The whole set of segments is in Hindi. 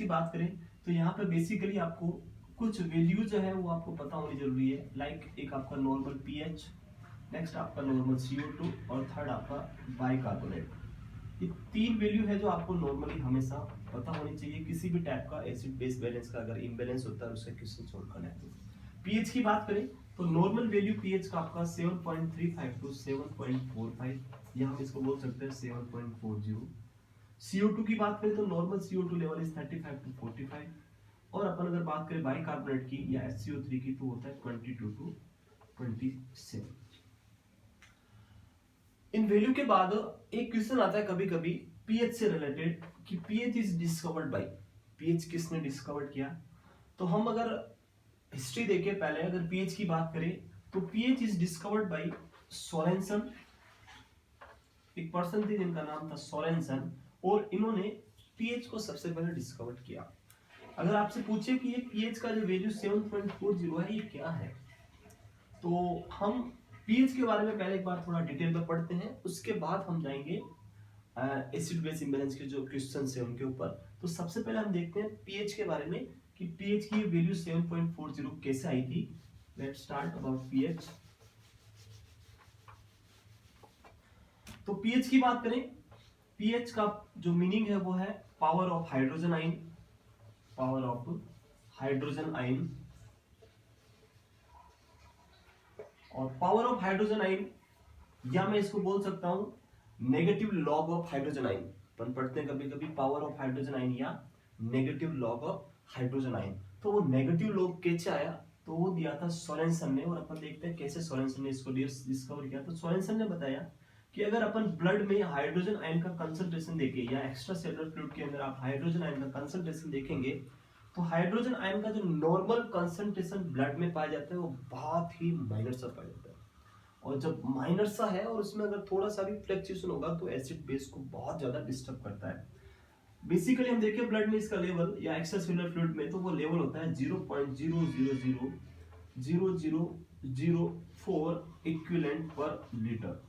बात करें तो यहाँ पे बेसिकली आपको कुछ वैल्यू जो है वो आपको पता होनी जरूरी है। लाइक एक आपका नॉर्मल पीएच, नेक्स्ट आपका नॉर्मल CO2 और थर्ड आपका बाइकार्बोनेट। ये 3 वैल्यू है जो आपको नॉर्मली हमेशा पता होनी चाहिए किसी भी टाइप का एसिड बेस बैलेंस का अगर इम्बैलेंस होता है उसका क्वेश्चन सॉल्व करना है। पीएच की बात करें तो नॉर्मल वैल्यू पीएच का आपका 7.35 टू 7.45, या हम इसको बोल सकते हैं 7.40। CO2 की बात करें तो normal CO2 level is 35 to 45, और अपन अगर बात करें बाइकार्बोनेट की या HCO3 की तो होता है 22 टू 27। इन वैल्यू के बाद एक क्वेश्चन आता है कभी कभी पीएच से रिलेटेड कि pH is discovered by, pH किसने डिस्कवर किया। तो हम अगर हिस्ट्री देखें पहले, अगर पीएच की बात करें तो pH is discovered by Sorensen, एक पर्सन थे जिनका नाम था सोरेनसन, और इन्होंने पीएच को सबसे पहले डिस्कवर किया। अगर आपसे पूछे कि ये पीएच का जो वैल्यू 7.40 है ये क्या है, तो हम पीएच के बारे में पहले एक बार थोड़ा डिटेल में पढ़ते हैं, उसके बाद हम जाएंगे एसिड बेस इंबैलेंस के जो क्वेश्चंस है उनके ऊपर। तो सबसे पहले हम देखते हैं पीएच के बारे में कि पीएच की वैल्यू 7.40 कैसे आई थी। Let's start about pH. तो पीएच की बात करें, पीएच का जो मीनिंग है वो है power of hydrogen ion, power of hydrogen ion. और पावर ऑफ हाइड्रोजन आयन, या मैं इसको बोल सकता हूं negative log of hydrogen ion. अपन पढ़ते हैं कभी कभी पावर ऑफ हाइड्रोजन आयन या negative log of hydrogen ion. तो वो नेगेटिव लॉग कैसे आया, तो वो दिया था सोरेनसन ने, और अपन देखते हैं कैसे सोरेनसन ने इसको डिस्कवर किया। तो सोरेनसन ने बताया कि अगर अपन ब्लड में हाइड्रोजन आयन का कंसंट्रेशन देखें या एक्स्ट्रा सेलुलर फ्लूइड के अंदर आप हाइड्रोजन आयन का कंसंट्रेशन देखेंगे, तो हाइड्रोजन आयन का जो नॉर्मल कंसंट्रेशन ब्लड में पाया जाता है वो बहुत ही माइनर सा पाया जाता है। और जब माइनर सा है और उसमें अगर थोड़ा सा भी फ्लक्चुएशन होगा तो एसिड बेस को बहुत ज्यादा डिस्टर्ब करता है। बेसिकली हम देखें ब्लड में इसका लेवल या एक्स्ट्रा सेलुलर फ्लूइड में, तो वो लेवल होता है 0.000004 इक्विवेलेंट पर लीटर।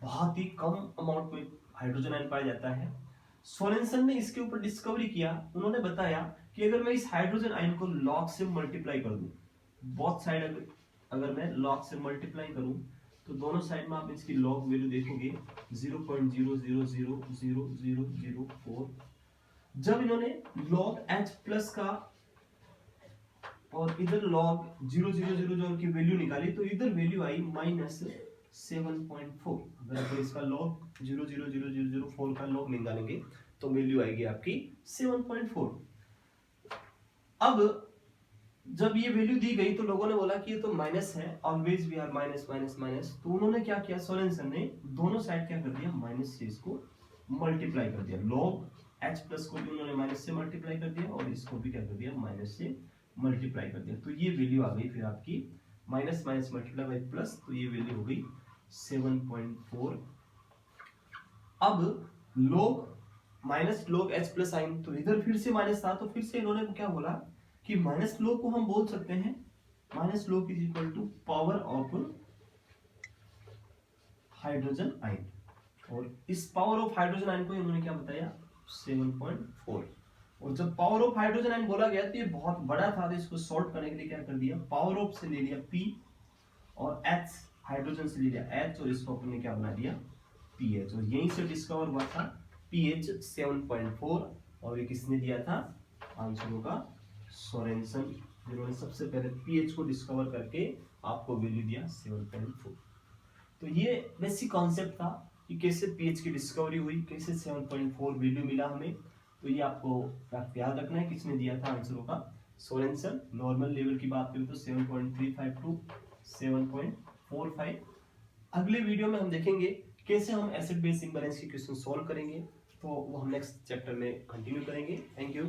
बहुत ही कम अमाउंट में हाइड्रोजन आयन पाया जाता है। सोरेनसन ने इसके ऊपर डिस्कवरी किया। उन्होंने बताया कि अगर मैं इस हाइड्रोजन आयन को लॉग से मल्टीप्लाई कर दूं, बोथ साइड अगर मैं लॉग से मल्टीप्लाई करूं, तो दोनों साइड में आप इसकी लॉग वैल्यू देखोगे 0.000004। जब इन्होंने लॉग H प्लस का और इधर लॉग 0.000 की वैल्यू निकाली, तो इधर वैल्यू आई -7.4। अगर आप इसका लॉग 0.00004 का लॉग निकालेंगे तो वैल्यू आएगी आपकी 7.4। अब जब ये वैल्यू दी गई तो लोगों ने बोला कि ये तो माइनस है, always we are minus minus minus. तो उन्होंने क्या किया, सोरेनसन ने दोनों साइड क्या कर दिया, माइनस से इसको मल्टीप्लाई कर दिया। लॉग H प्लस को भी उन्होंने माइनस से मल्टीप्लाई कर दिया और इसको भी क्या कर दिया, माइनस से मल्टीप्लाई कर दिया। तो ये वैल्यू आ गई फिर आपकी minus minus multiply by plus, तो ये वैल्यू हो गई 7.4। अब log minus log H plus आइन, तो इधर फिर से माइनस था, तो फिर से इन्होंने क्या बोला कि माइनस log को हम बोल सकते हैं minus log is equal to power of hydrogen ion. और इस पावर ऑफ हाइड्रोजन आयन को इन्होंने क्या बताया, 7.4। और जब पावर ऑफ हाइड्रोजन आयन बोला गया तो ये बहुत बड़ा था, तो इसको सॉल्व करने के लिए क्या कर दिया, पावर ऑफ से ले लिया P और H, हाइड्रोजन से ले लिया H, और इसको अपने क्या बना दिया, PH। और यहीं से डिस्कवर हुआ था pH 7.4, और ये किसने दिया था, आंसर होगा सोरेनसन, जिन्होंने सबसे पहले pH को डिस्कवर करके आपको वैल्यू दिया 7.4। तो ये बेसिक कॉन्सेप्ट था कि कैसे pH की डिस्कवरी हुई, कैसे 7.4 वैल्यू मिला हमें। तो ये आपको याद रखना है, किसने दिया था, आंसर होगा सोरेनसन। नॉर्मल लेवल की बात करें तो 7.35 टू 7.45। अगले वीडियो में हम देखेंगे कैसे हम एसिड बेस इंबैलेंस के क्वेश्चन सॉल्व करेंगे, तो वो हम नेक्स्ट चैप्टर में कंटिन्यू करेंगे। Thank you.